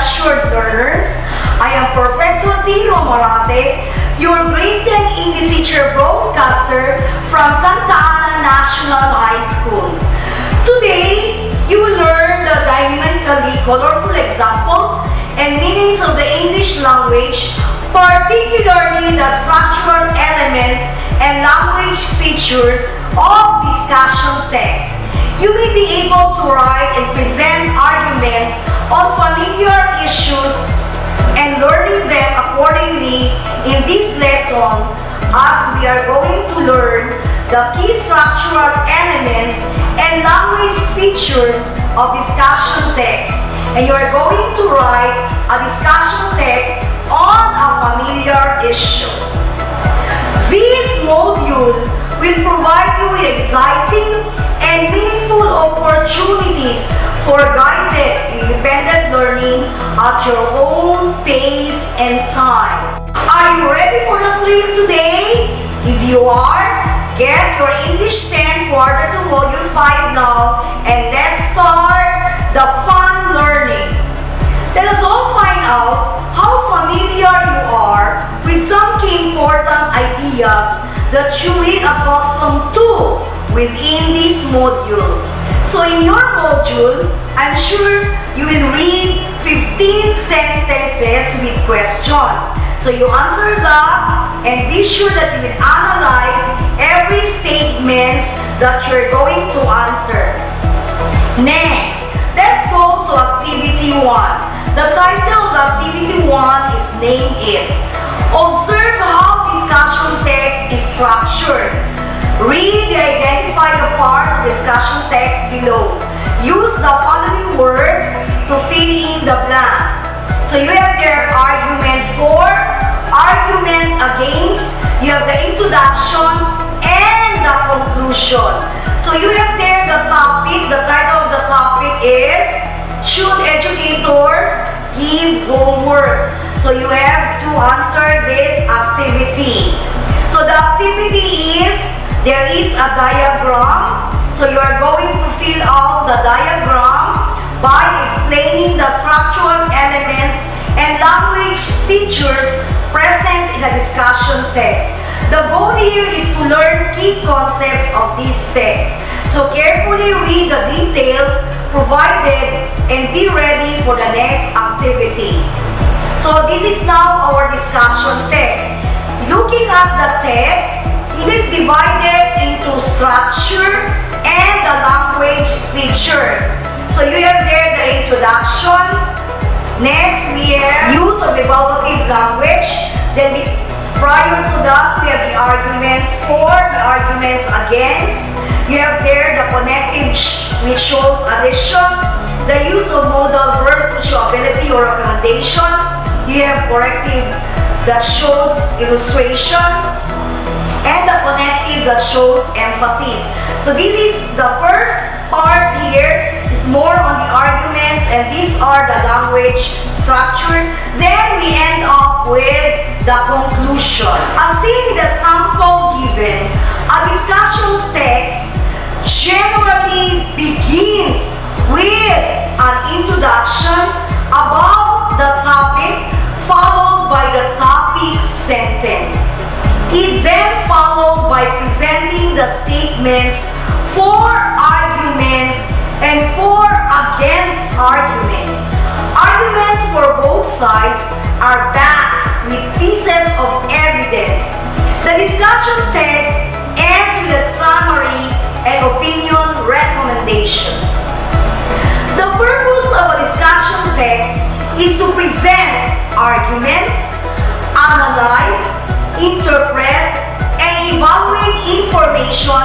assured learners. I am Perfecto T. Romorate, your grade 10 English teacher broadcaster from Santa Ana National High School. Today, you will learn the dynamically colorful examples and meanings of the English language, particularly the structural elements and language features of discussion text. You will be able to write and present arguments on familiar issues and learning them accordingly in this lesson, as we are going to learn the key structural elements and language features of discussion text. And you are going to write a discussion text on a familiar issue. This module will provide you with exciting and meaningful opportunities for guided independent learning at your own pace and time. Are you ready for the thrill today? If you are, get your English 10 Quarter 2 Module 5 now, and let's start the fun learning. Let us all find out how familiar you are with some key important ideas that you will accustom to within this module. So in your module, I'm sure you will read 15 sentences with questions. So you answer that and be sure that you will analyze every statement that you're going to answer. Next, let's go to activity 1. The title of activity 1 is Name It. Observe how discussion text is structured. Read the identified parts of discussion text below. Use the following words to fill in the blanks. So you have there argument for, argument against, you have the introduction, and the conclusion. So you have there the topic. The title of the topic is Should Educators Give Homework? So you have to answer this activity. So the activity is, there is a diagram. So you are going to fill out the diagram by explaining the structural elements and language features present in the discussion text. The goal here is to learn key concepts of this text. So carefully read the details provided and be ready for the next activity. So this is now our discussion text. Looking at the text, it is divided into structure and the language features. So you have there the introduction. Next, we have use of evaluative language. Then prior to that, we have the arguments for, the arguments against. You have there the connective which shows addition. The use of modal verbs to show ability or recommendation. You have corrective that shows illustration. And the connective that shows emphasis. So this is the first part here, is more on the arguments, and these are the language structure. Then we end up with the conclusion. As seen in the sample given, a discussion text generally begins with an introduction about the topic, followed by the topic sentence. It then followed by presenting the statements for arguments and for against arguments. Arguments for both sides are backed with pieces of evidence. The discussion text ends with a summary and opinion recommendation. The purpose of a discussion text is to present arguments, analyze, interpret, and evaluate information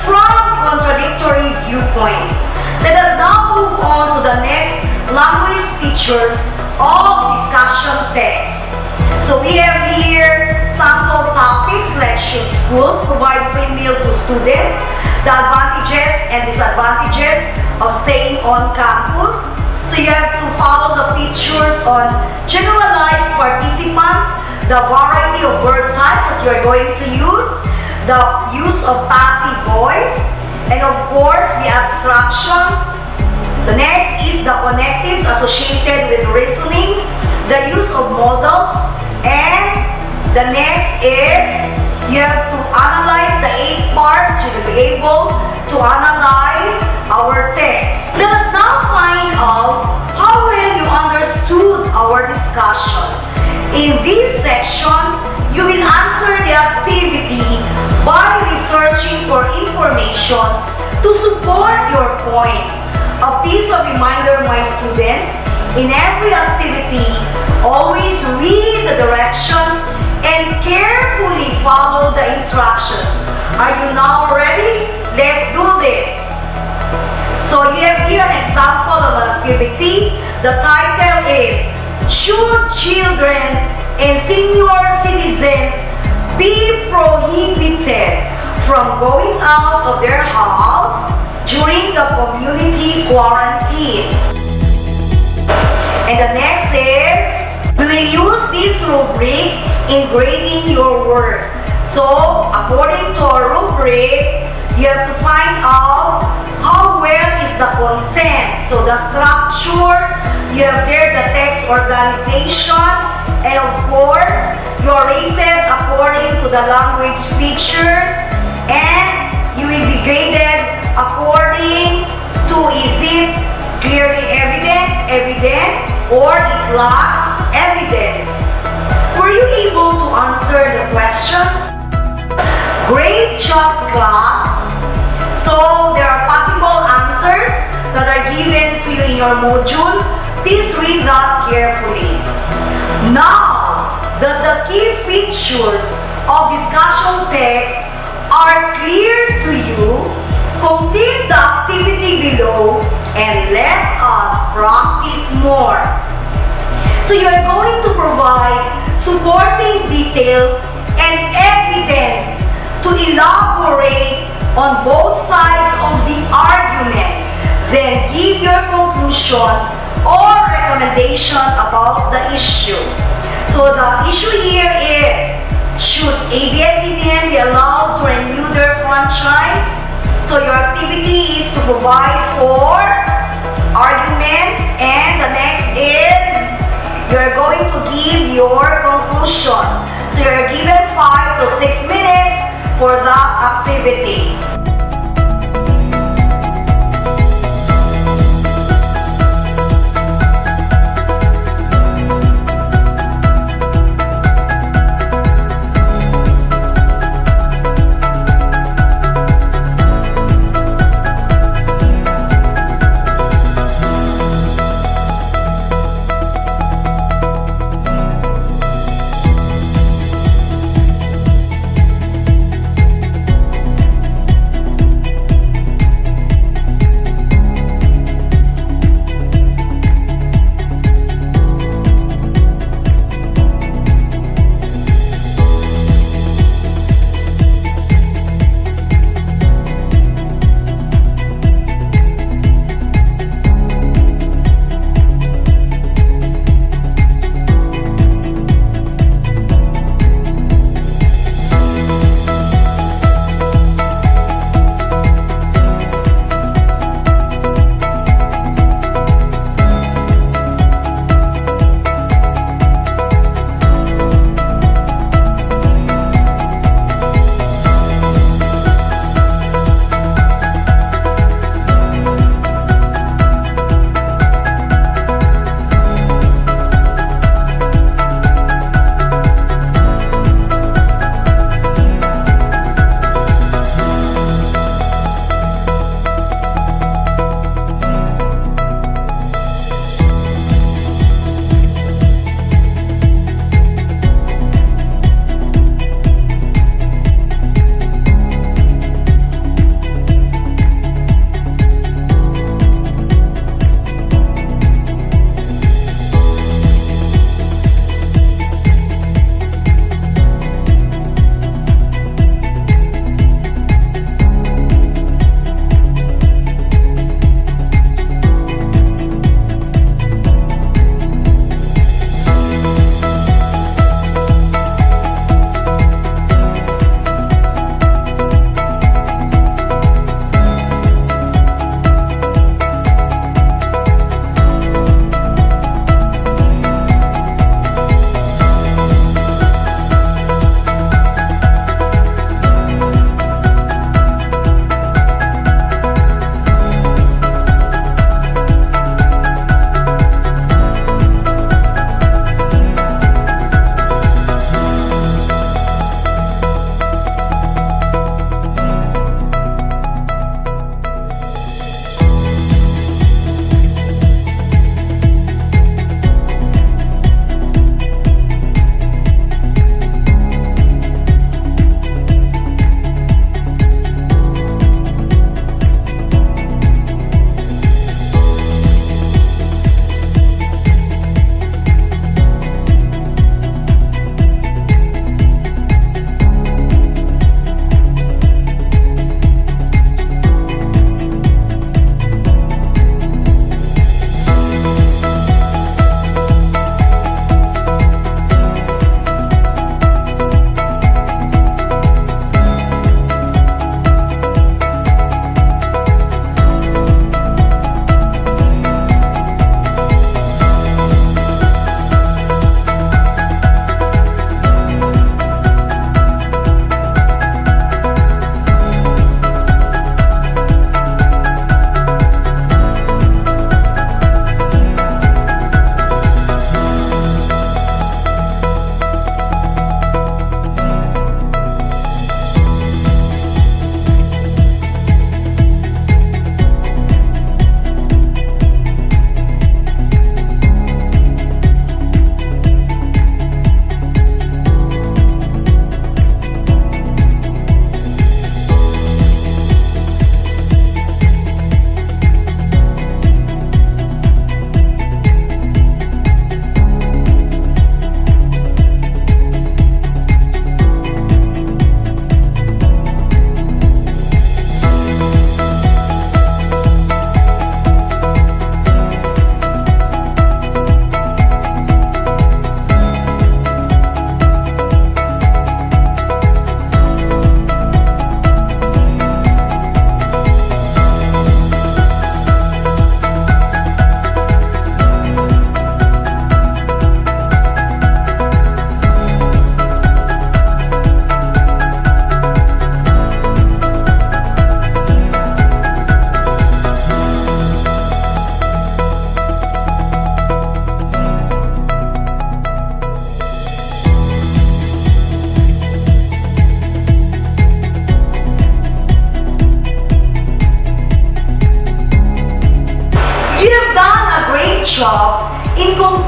from contradictory viewpoints. Let us now move on to the next language features of discussion text. So we have here sample topics like should schools provide free meal to students, the advantages and disadvantages of staying on campus. So you have to follow the features on generalized participants, the variety of word types that you are going to use, the use of passive voice, and of course the abstraction. The next is is the connectives associated with reasoning, the use of models, and the next is you have to analyze the 8 parts. You will be able to analyze our text. Let us now find out how well you understood our discussion. In this section, you will answer the activity by researching for information to support your points. A piece of reminder, my students, in every activity, always read the directions and carefully follow the instructions. Are you now ready? Let's do this. So you have here an example of an activity. The title is, should children and senior citizens be prohibited from going out of their house during the community quarantine? And the next is, we will use this rubric in grading your work. So, according to our rubric, you have to find out how well is the content. So, the structure, you have there the text organization, and of course, you are rated according to the language features, and you will be graded according to is it clearly evident, or it lacks evidence. Were you able to answer the question? Great job, class! So, there are possible answers that are given to you in your module. Please read that carefully. Now that the key features of discussion text are clear to you, complete the activity below and let us practice more. So you are going to provide supporting details and evidence to elaborate on both sides of the argument. Then give your conclusions or recommendation about the issue. So the issue here is, should ABS-CBN be allowed to renew their franchise? So your activity is to provide for arguments, and the next is you're going to give your conclusion. So you're given 5 to 6 minutes for that activity.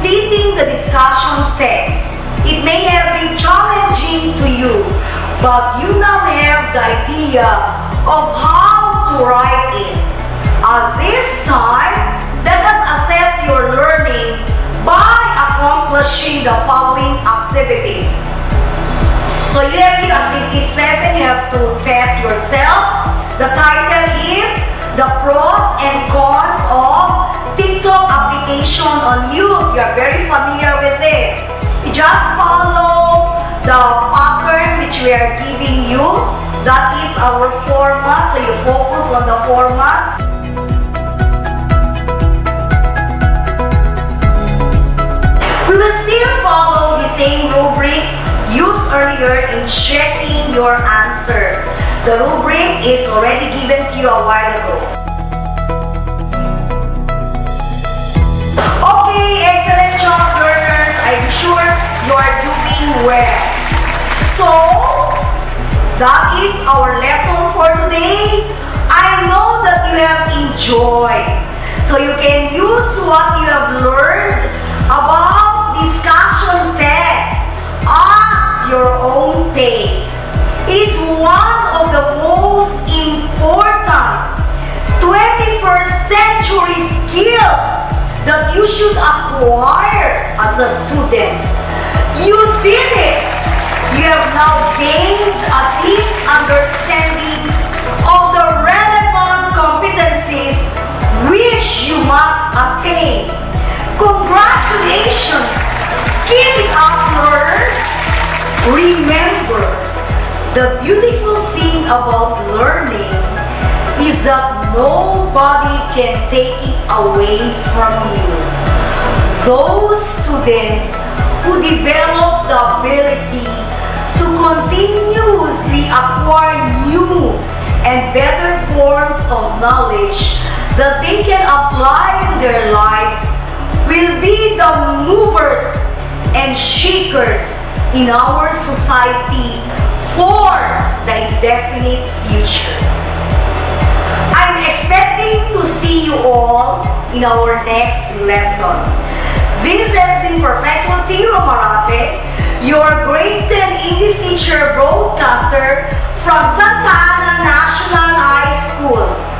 completing the discussion text. It may have been challenging to you, but you now have the idea of how to write it. At this time, let us assess your learning by accomplishing the following activities. So you have here activity 7, you have to test yourself. The title is The Pros and Cons of TikTok Application on You. You are very familiar with this. You just follow the pattern which we are giving you. That is our format, so you focus on the format. We will still follow the same rubric used earlier in checking your answers. The rubric is already given to you a while ago. Okay, excellent job learners. I'm sure you are doing well. So, that is our lesson for today. I know that you have enjoyed. So you can use what you have learned about discussion text at your own pace. It's one of the most important 21st century skills that you should acquire as a student. You did it! You have now gained a deep understanding of the relevant competencies which you must attain. Congratulations! Keep it up, learners! Remember, the beautiful thing about learning is that nobody can take it away from you. Those students who develop the ability to continuously acquire new and better forms of knowledge that they can apply to their lives will be the movers and shakers in our society for the indefinite future. I'm expecting to see you all in our next lesson. This has been Perfecto Tiro Marate, your grade 10 English teacher broadcaster from Santa Ana National High School.